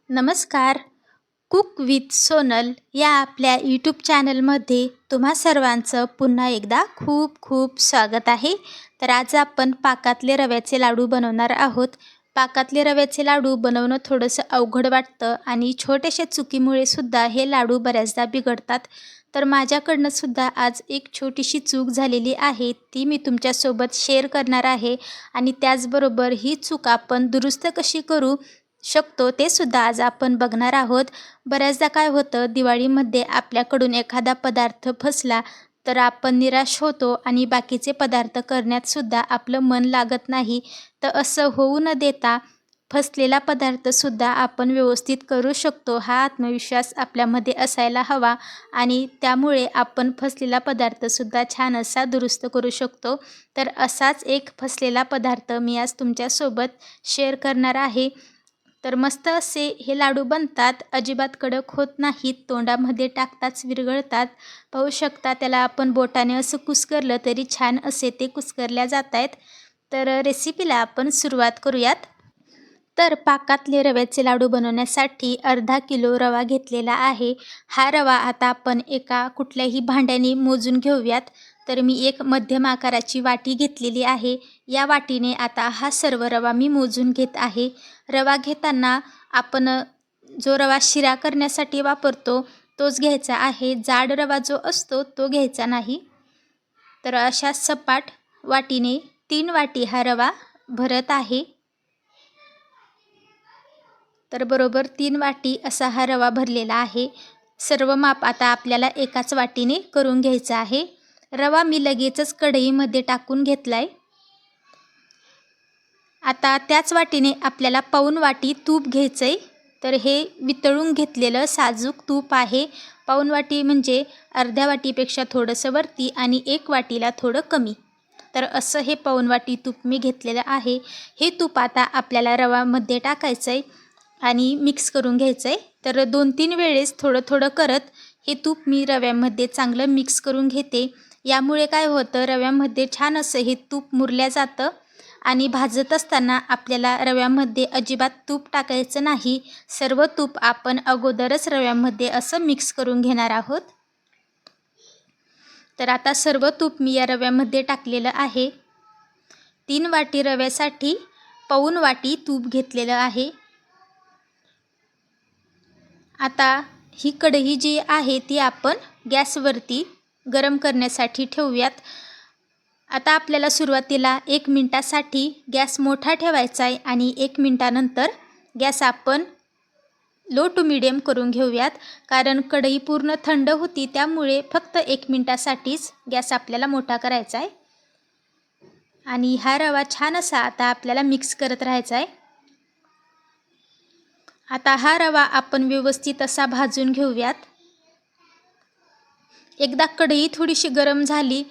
नमस्कार. Cook with Sonal या आपल्या यूट्यूब चॅनलमध्ये तुम्हा सर्वांचं पुन्हा एकदा खूप खूप स्वागत आहे. तर आज आपण पाकातले रव्याचे लाडू बनवणार आहोत. पाकातले रव्याचे लाडू बनवणं थोडंसं अवघड वाटतं आणि छोट्याशा चुकीमुळे सुद्धा हे लाडू बऱ्याचदा बिघडतात. तर माझ्याकडनं सुद्धा आज एक छोटीशी चूक झालेली आहे, ती मी तुमच्यासोबत शेअर करणार आहे आणि त्याचबरोबर ही चूक आपण दुरुस्त कशी करू शकतो ते सुद्धा आज आपण बघणार आहोत. बऱ्याचदा काय होतं, दिवाळीमध्ये आपल्याकडून एखादा पदार्थ फसला तर आपण निराश होतो आणि बाकीचे पदार्थ करण्यात सुद्धा आपलं मन लागत नाही. तर असं होऊ न देता फसलेला पदार्थसुद्धा आपण व्यवस्थित करू शकतो, हा आत्मविश्वास आपल्यामध्ये असायला हवा आणि त्यामुळे आपण फसलेला पदार्थसुद्धा छान असा दुरुस्त करू शकतो. तर असाच एक फसलेला पदार्थ मी आज तुमच्यासोबत शेअर करणार आहे. तर मस्त असे हे लाडू बनतात, अजिबात कडक होत नाहीत, तोंडामध्ये टाकताच विरघळतात. पाहू शकता, त्याला आपण बोटाने असं कुस्करलं तरी छान असे ते कुस्करल्या जात आहेत. तर रेसिपीला आपण सुरुवात करूयात. तर पाकातले रव्याचे लाडू बनवण्यासाठी अर्धा किलो रवा घेतलेला आहे. हा रवा आता आपण एका कुठल्याही भांड्याने मोजून घेऊयात. तर मी एक मध्यम आकाराची वाटी घेतलेली आहे. या वाटीने आता हा सर्व रवा मी मोजून घेत आहे. रवा घेताना आपण जो रवा शिरा करण्यासाठी वापरतो तोच घ्यायचा आहे. जाड रवा जो असतो तो घ्यायचा नाही. तर अशा सपाट वाटीने 3 वाटी हा रवा भरत आहे. तर बरोबर 3 वाटी असा हा रवा भरलेला आहे. सर्व माप आता आपल्याला एकाच वाटीने करून घ्यायचं आहे. रवा मी लगेचच कढईमध्ये टाकून घेतलाय. आता त्याच वाटीने आपल्याला पाऊण वाटी तूप घ्यायचंय. तर हे वितळून घेतलेलं साजूक तूप आहे. पाऊण वाटी म्हणजे अर्ध्या वाटीपेक्षा थोडंसं वरती आणि 1 वाटीला थोडं कमी. तर असं हे पाऊण वाटी तूप मी घेतलेलं आहे. हे तूप आता आपल्याला रवामध्ये टाकायचं आहे आणि मिक्स करून घ्यायचं आहे. तर 2-3 वेळेस थोडं थोडं करत हे तूप मी रव्यामध्ये चांगलं मिक्स करून घेते. यामुळे काय होतं, रव्यामध्ये छान असं हे तूप मुरल्या जातं आणि भाजत असताना आपल्याला रव्यामध्ये अजिबात तूप टाकायचं नाही. सर्व तूप आपण अगोदरच रव्यामध्ये असं मिक्स करून घेणार आहोत. तर आता सर्व तूप मी या रव्यामध्ये टाकलेलं आहे. 3 वाटी रव्यासाठी पाऊण वाटी तूप घेतलेलं आहे. आता ही कढई जी आहे ती आपण गॅसवरती गरम करण्यासाठी ठेवूयात. आता आपल्याला सुरुवातीला 1 मिनिटासाठी गॅस मोठा ठेवायचा आहे आणि 1 मिनिटानंतर गॅस आपण लो टू मीडियम करून घेऊयात. कारण कढई पूर्ण थंड होती, त्यामुळे फक्त 1 मिनिटासाठीच गॅस आपल्याला मोठा करायचा आहे. आणि हा रवा छान असा आता आपल्याला मिक्स करत राहायचा आहे. आता हा रवा आपण व्यवस्थित असा भाजून घेऊयात. एकदा कढई थोडीशी गरम झाली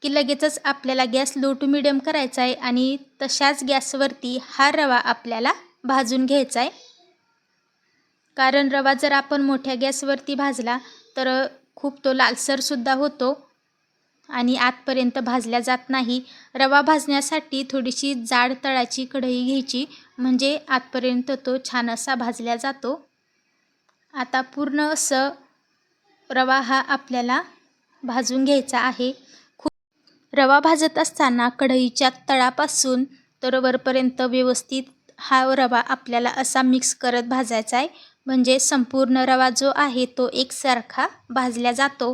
की लगेचच आपल्याला गॅस लो टू मीडियम करायचा आहे आणि तशाच गॅसवरती हा रवा आपल्याला भाजून घ्यायचा आहे. कारण रवा जर आपण मोठ्या गॅसवरती भाजला तर खूप तो लालसरसुद्धा होतो आणि आतपर्यंत भाजल्या जात नाही. रवा भाजण्यासाठी थोडीशी जाड तळाची कढई घ्यायची, म्हणजे आतपर्यंत तो छान असा भाजला जातो. आता पूर्ण असं रवा हा आपल्याला भाजून घ्यायचा आहे. रवा भाजत असताना कढईच्या तळापासून तर वरपर्यंत व्यवस्थित हा रवा आपल्याला असा मिक्स करत भाजायचा आहे, म्हणजे संपूर्ण रवा जो आहे तो एकसारखा भाजला जातो.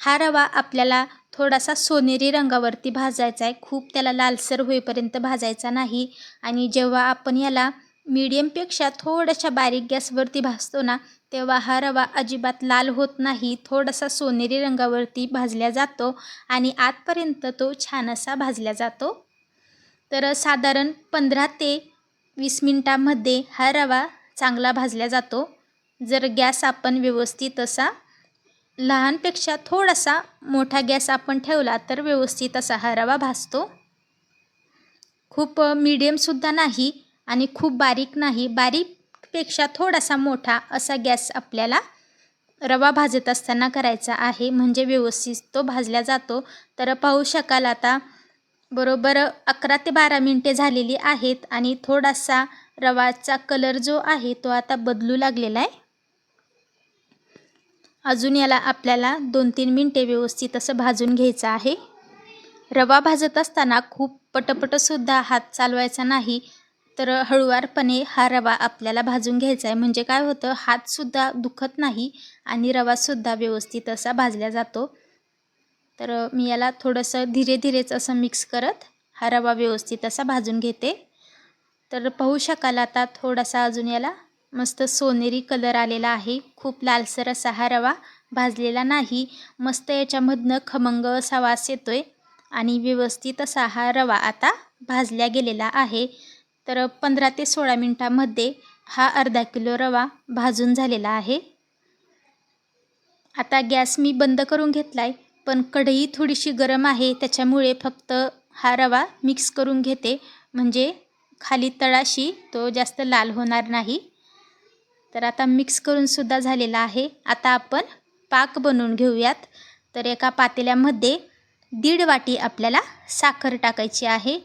हा रवा आपल्याला थोडासा सोनेरी रंगावरती भाजायचा आहे, खूप त्याला लालसर होईपर्यंत भाजायचा नाही. आणि जेव्हा आपण याला मीडियमपेक्षा थोड्याशा बारीक गॅसवरती भाजतो ना, तेव्हा हा रवा अजिबात लाल होत नाही, थोडासा सोनेरी रंगावरती भाजला जातो आणि आतपर्यंत तो छान असा भाजला जातो. तर साधारण 15 ते 20 मिनिटांमध्ये हा रवा चांगला भाजला जातो. जर गॅस आपण व्यवस्थित असा लहानपेक्षा थोडासा मोठा गॅस आपण ठेवला तर व्यवस्थित असा हा रवा भाजतो. खूप मीडियमसुद्धा नाही आणि खूप बारीक नाही, बारीकपेक्षा थोडासा मोठा असा गॅस आपल्याला रवा भाजत असताना करायचा आहे, म्हणजे व्यवस्थित तो भाजला जातो. तर पाहू शकाल आता बरोबर 11 ते 12 मिनिटे झालेली आहेत आणि थोडासा रवाचा कलर जो आहे तो आता बदलू लागलेला आहे. अजून याला आपल्याला 2-3 मिनिटे व्यवस्थित असं भाजून घ्यायचं आहे. रवा भाजत असताना खूप पटपटसुद्धा हात चालवायचा नाही, तर हळूवारपणे हा रवा आपल्याला भाजून घ्यायचा आहे. म्हणजे काय होतं, हातसुद्धा दुखत नाही आणि रवासुद्धा व्यवस्थित असा भाजला जातो. तर मी याला थोडंसं धीरे-धीरेच असं मिक्स करत हा रवा व्यवस्थित असा भाजून घेते. तर पाहू शकाल आता थोडासा अजून याला मस्त सोनेरी कलर आलेला आहे. खूप लालसर असा हा रवा भाजलेला नाही. मस्त याच्यामधनं खमंग असा वास येतोय आणि व्यवस्थित असा हा रवा आता भाजला गेलेला आहे. तर 15 ते 16 मिनिटांमध्ये हा अर्धा किलो रवा भाजून झालेला आहे. आता गॅस मी बंद करून घेतला आहे, पण कढई थोडीशी गरम आहे, त्याच्यामुळे फक्त हा रवा मिक्स करून घेते, म्हणजे खाली तळाशी तो जास्त लाल होणार नाही. तर आता मिक्स करून सुद्धा झालेला आहे. आता आपण पाक बनवून घेऊयात. तर एका पातेल्यामध्ये 1.5 वाटी आपल्याला साखर टाकायची आहे.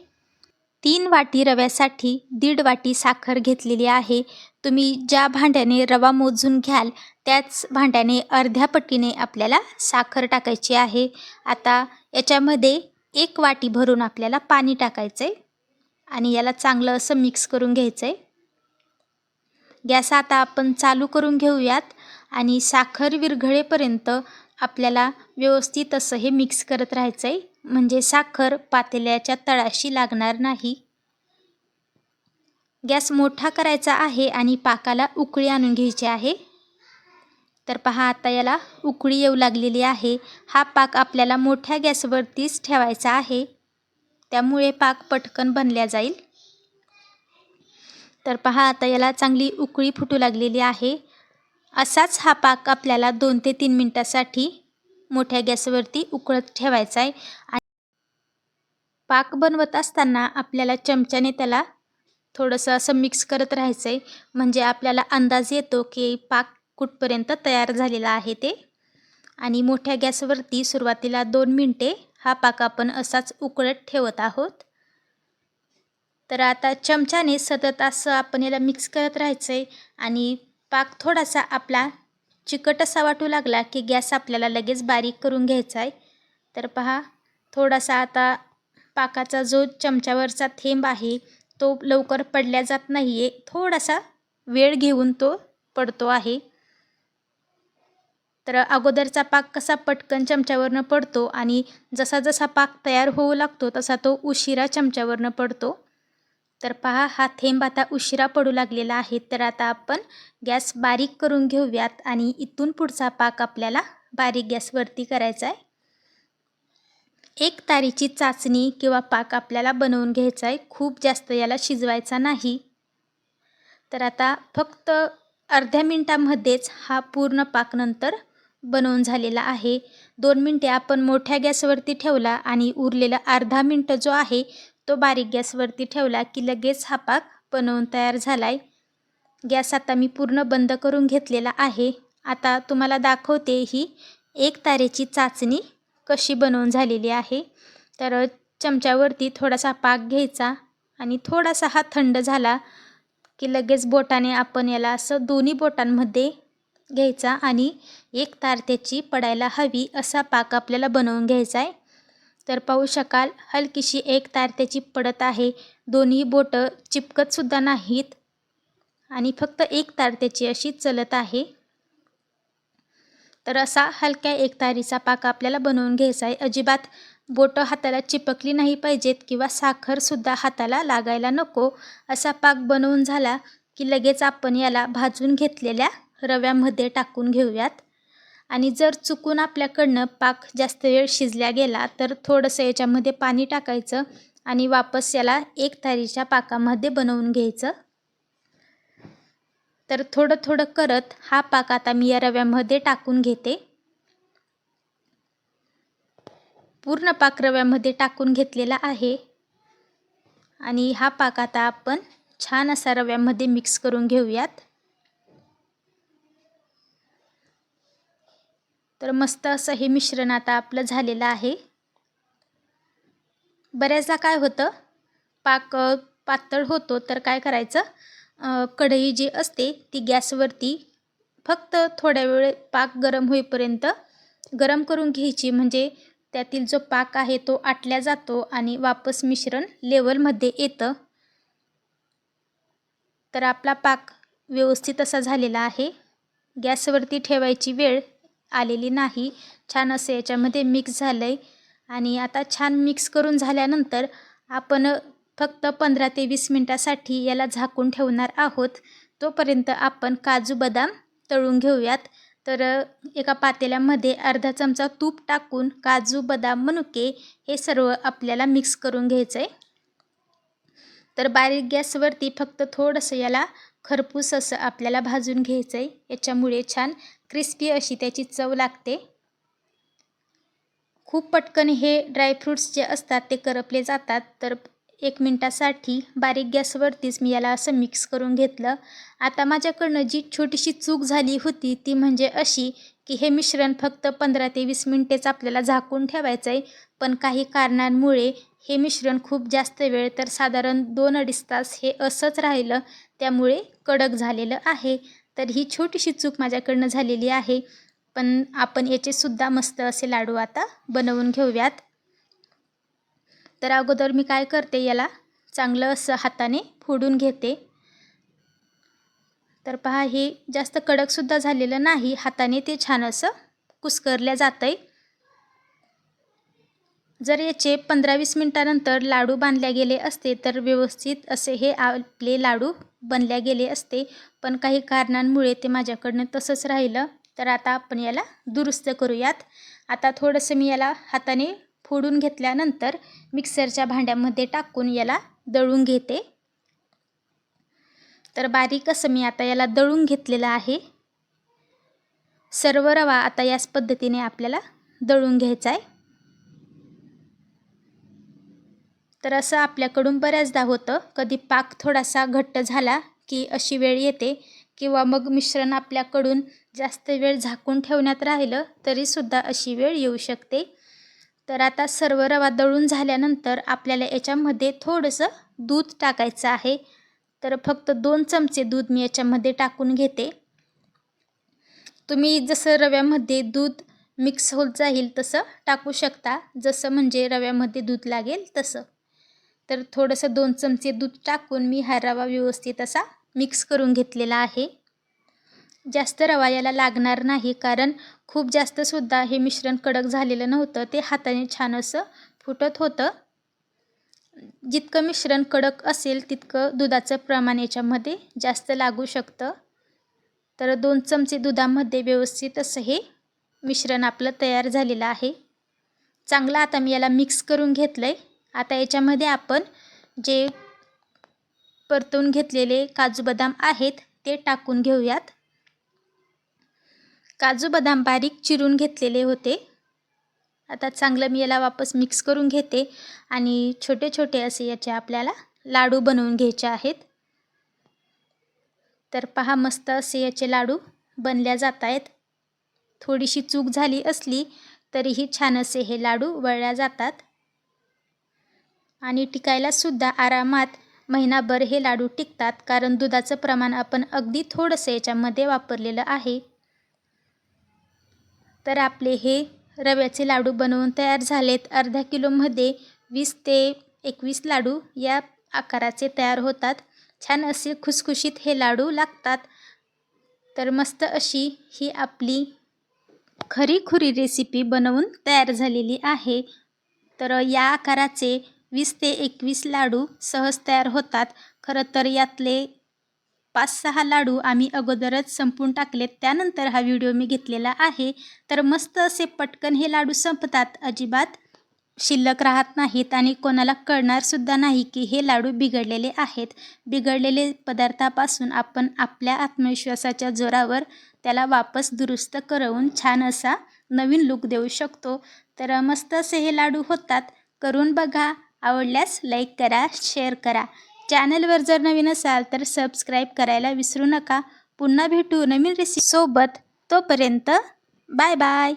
3 वाटी रव्यासाठी 1.5 वाटी साखर घेतलेली आहे. तुम्ही ज्या भांड्याने रवा मोजून घ्याल त्याच भांड्याने अर्ध्या पटीने आपल्याला साखर टाकायची आहे. आता याच्यामध्ये 1 वाटी भरून आपल्याला पाणी टाकायचं आहे आणि याला चांगलं असं मिक्स करून घ्यायचं आहे. गॅस आता आपण चालू करून घेऊयात आणि साखर विरघळेपर्यंत आपल्याला व्यवस्थित असं हे मिक्स करत राहायचं आहे, म्हणजे साखर पातेल्याच्या तळाशी लागणार नाही. गॅस मोठा करायचा आहे आणि पाकाला उकळी आणून घ्यायची आहे. तर पहा आता याला उकळी येऊ लागलेली आहे. हा पाक आपल्याला मोठ्या गॅसवरतीच ठेवायचा आहे, त्यामुळे पाक पटकन बनला जाईल. तर पहा आता याला चांगली उकळी फुटू लागलेली आहे. असाच हा पाक आपल्याला 2 ते 3 मिनिटासाठी मोठ्या गॅसवरती उकळत ठेवायचा आहे. पाक बनवत असताना आपल्याला चमच्याने त्याला थोडंसं असं मिक्स करत राहायचं आहे, म्हणजे आपल्याला अंदाज येतो की पाक कुठपर्यंत तयार झालेला आहे ते. आणि मोठ्या गॅसवरती सुरुवातीला 2 मिनिटे हा पाक आपण असाच उकळत ठेवत आहोत. तर आता चमच्याने सतत असं आपण याला मिक्स करत राहायचं आहे आणि पाक थोडासा आपला चिकट असा वाटू लागला की गॅस आपल्याला लगेच बारीक करून घ्यायचा आहे. तर पहा थोडासा आता पाकाचा जो चमच्यावरचा थेंब आहे तो लवकर पडल्या जात नाही आहे, थोडासा वेळ घेऊन तो पडतो आहे. तर अगोदरचा पाक कसा पटकन चमच्यावरनं पडतो आणि जसा जसा पाक तयार होऊ लागतो तसा तो उशिरा चमच्यावरनं पडतो. तर पहा हा थेंब आता उशिरा पडू लागलेला आहे. तर आता आपण गॅस बारीक करून घेऊयात आणि इथून पुढचा पाक आपल्याला बारीक गॅसवरती करायचा आहे. 1 तारीची चाचणी किंवा पाक आपल्याला बनवून घ्यायचा आहे, खूप जास्त याला शिजवायचा नाही. तर आता फक्त अर्ध्या मिनिटामध्येच हा पूर्ण पाक नंतर बनवून झालेला आहे. 2 मिनिटे आपण मोठ्या गॅसवरती ठेवला आणि उरलेला अर्धा मिनिट जो आहे तो बारीक गॅसवरती ठेवला की लगेच हा पाक बनवून तयार झाला आहे. गॅस आता मी पूर्ण बंद करून घेतलेला आहे. आता तुम्हाला दाखवते ही 1 तारेची चाचणी कशी बनवून झालेली आहे. तर चमच्यावरती थोडासा पाक घ्यायचा आणि थोडासा हा थंड झाला की लगेच बोटाने आपण याला असं दोन्ही बोटांमध्ये घ्यायचा आणि 1 तार त्याची पडायला हवी असा पाक आपल्याला बनवून घ्यायचा आहे. तर पाहू शकाल हलकीशी 1 तार त्याची पडत आहे. दोन्ही बोटं चिपकतसुद्धा नाहीत आणि फक्त 1 तार त्याची अशी चलत आहे. तर असा हलक्या 1 तारीचा पाक आपल्याला बनवून घ्यायचा आहे. अजिबात बोटं हाताला चिपकली नाही पाहिजेत किंवा साखरसुद्धा हाताला लागायला नको. असा पाक बनवून झाला की लगेच आपण याला भाजून घेतलेल्या रव्यामध्ये टाकून घेऊयात. आणि जर चुकून आपल्याकडनं पाक जास्त वेळ शिजल्या गेला तर थोडंसं याच्यामध्ये पाणी टाकायचं आणि वापस याला 1 तारीच्या पाकामध्ये बनवून घ्यायचं. तर थोडं थोडं करत हा पाक आता मी या रव्यामध्ये टाकून घेते. पूर्ण पाक रव्यामध्ये टाकून घेतलेला आहे आणि हा पाक आता आपण छान असा रव्यामध्ये मिक्स करून घेऊयात. तर मस्त असं हे मिश्रण आता आपलं झालेलं आहे. बऱ्याचदा काय होतं, पाक पातळ होतो तर काय करायचं, कढई जी असते ती गॅसवरती फक्त थोड्या वेळ पाक गरम होईपर्यंत गरम करून घ्यायची, म्हणजे त्यातील जो पाक आहे तो आटल्या जातो आणि वापस मिश्रण लेवलमध्ये येतं. तर आपला पाक व्यवस्थित असा झालेला आहे. गॅसवरती ठेवायची वेळ आलेली नाही. छान असं याच्यामध्ये मिक्स झालं आहे आणि आता छान मिक्स करून झाल्यानंतर आपण फक्त 15 ते 20 मिनटासाठी याला झाकून ठेवणार आहोत. तोपर्यंत आपण काजू बदाम तळून घेऊयात. तर एका पातेल्यामध्ये अर्धा चमचा तूप टाकून काजू बदाम मनुके हे सर्व आपल्याला मिक्स करून घ्यायचं आहे. तर बारीक गॅसवरती फक्त थोडंसं याला खरपूस असं आपल्याला भाजून घ्यायचं आहे. याच्यामुळे छान क्रिस्पी अशी त्याची चव लागते. खूप पटकन हे ड्रायफ्रूट्स जे असतात ते करपले जातात. तर 1 मिनटासाठी बारीक गॅसवरतीच मी याला असं मिक्स करून घेतलं. आता माझ्याकडनं जी छोटीशी चूक झाली होती ती म्हणजे अशी की हे मिश्रण फक्त 15 ते 20 मिनिटेच आपल्याला झाकून ठेवायचं आहे. पण काही कारणांमुळे हे मिश्रण खूप जास्त वेळ, तर साधारण 2-2.5 तास हे असंच राहिलं. त्यामुळे कडक झालेलं आहे. तर ही छोटीशी चूक माझ्याकडनं झालेली आहे. पण आपण याचे सुद्धा मस्त असे लाडू आता बनवून घेऊयात. तर अगोदर मी काय करते, याला चांगलं असं हाताने फोडून घेते. तर पहा, हे जास्त कडकसुद्धा झालेलं नाही. हाताने ते छान असं कुस्करल्या जातं आहे. जर याचे 15-20 मिनटानंतर लाडू बांधल्या गेले असते तर व्यवस्थित असे हे आपले लाडू बनल्या गेले असते. पण काही कारणांमुळे ते माझ्याकडनं तसंच राहिलं. तर आता आपण याला दुरुस्त करूयात. आता थोडंसं मी याला हाताने फोडून घेतल्यानंतर मिक्सरच्या भांड्यामध्ये टाकून याला दळून घेते. तर बारीक असं मी आता याला दळून घेतलेलं आहे. सर्व रवा आता याच पद्धतीने आपल्याला दळून घ्यायचा आहे. तर असं आपल्याकडून बऱ्याचदा होतं, कधी पाक थोडासा घट्ट झाला की अशी वेळ येते, किंवा मग मिश्रण आपल्याकडून जास्त वेळ झाकून ठेवण्यात राहिलं तरीसुद्धा अशी वेळ येऊ शकते. तर आता सर्व रवा दळून झाल्यानंतर आपल्याला याच्यामध्ये थोडंसं दूध टाकायचं आहे. तर फक्त 2 चमचे दूध मी याच्यामध्ये टाकून घेते. तुम्ही जसं रव्यामध्ये दूध मिक्स होत जाईल तसं टाकू शकता, जसं म्हणजे रव्यामध्ये दूध लागेल तसं. तर थोडंसं 2 चमचे दूध टाकून मी हा रवा व्यवस्थित असा मिक्स करून घेतलेला आहे. जास्त रवा याला लागणार नाही, कारण खूप जास्तसुद्धा हे मिश्रण कडक झालेलं नव्हतं. ते हाताने छान असं फुटत होतं. जितकं मिश्रण कडक असेल तितकं दुधाचं प्रमाण याच्यामध्ये जास्त लागू शकतं. तर 2 चमचे दुधामध्ये व्यवस्थित असं हे मिश्रण आपलं तयार झालेलं आहे. चांगलं आता मी याला मिक्स करून घेतलं आहे. आता याच्यामध्ये आपण जे परतून घेतलेले काजू बदाम आहेत ते टाकून घेऊयात. काजू बदाम बारीक चिरून घेतलेले होते. आता चांगलं मी याला वापस मिक्स करून घेते आणि छोटे छोटे असे याचे आपल्याला लाडू बनवून घ्यायचे आहेत. तर पहा, मस्त असे याचे लाडू बनल्या जात आहेत. थोडीशी चूक झाली असली तरीही छान असे हे लाडू वळल्या जातात आणि टिकायलासुद्धा आरामात महिनाभर हे लाडू टिकतात, कारण दुधाचं प्रमाण आपण अगदी थोडंसं याच्यामध्ये वापरलेलं आहे. तर आपले हे रव्याचे लाडू बनवून तयार झालेत. अर्धा किलोमध्ये 20 ते 21 लाडू या आकाराचे तयार होतात. छान असे खुसखुशीत हे लाडू लागतात. तर मस्त अशी ही आपली खरी-खुरी रेसिपी बनवून तयार झालेली आहे. तर या आकाराचे 20 ते 21 लाडू सहज तयार होतात. खरं तर यातले 5-6 लाडू आम्ही अगोदरच संपवून टाकलेत, त्यानंतर हा व्हिडिओ मी घेतलेला आहे. तर मस्त असे पटकन हे लाडू संपतात, अजिबात शिल्लक राहत नाहीत आणि कोणाला कळणारसुद्धा नाही की हे लाडू बिघडलेले आहेत. बिघडलेले पदार्थापासून आपण आपल्या आत्मविश्वासाच्या जोरावर त्याला वापस दुरुस्त करून छान असा नवीन लूक देऊ शकतो. तर मस्त असे हे लाडू होतात. करून बघा. आवडल्यास लाईक करा, शेअर करा. चॅनलवर जर नवीन असाल तर सबस्क्राईब करायला विसरू नका. पुन्हा भेटू नवीन रेसिपी सोबत. तोपर्यंत बाय बाय.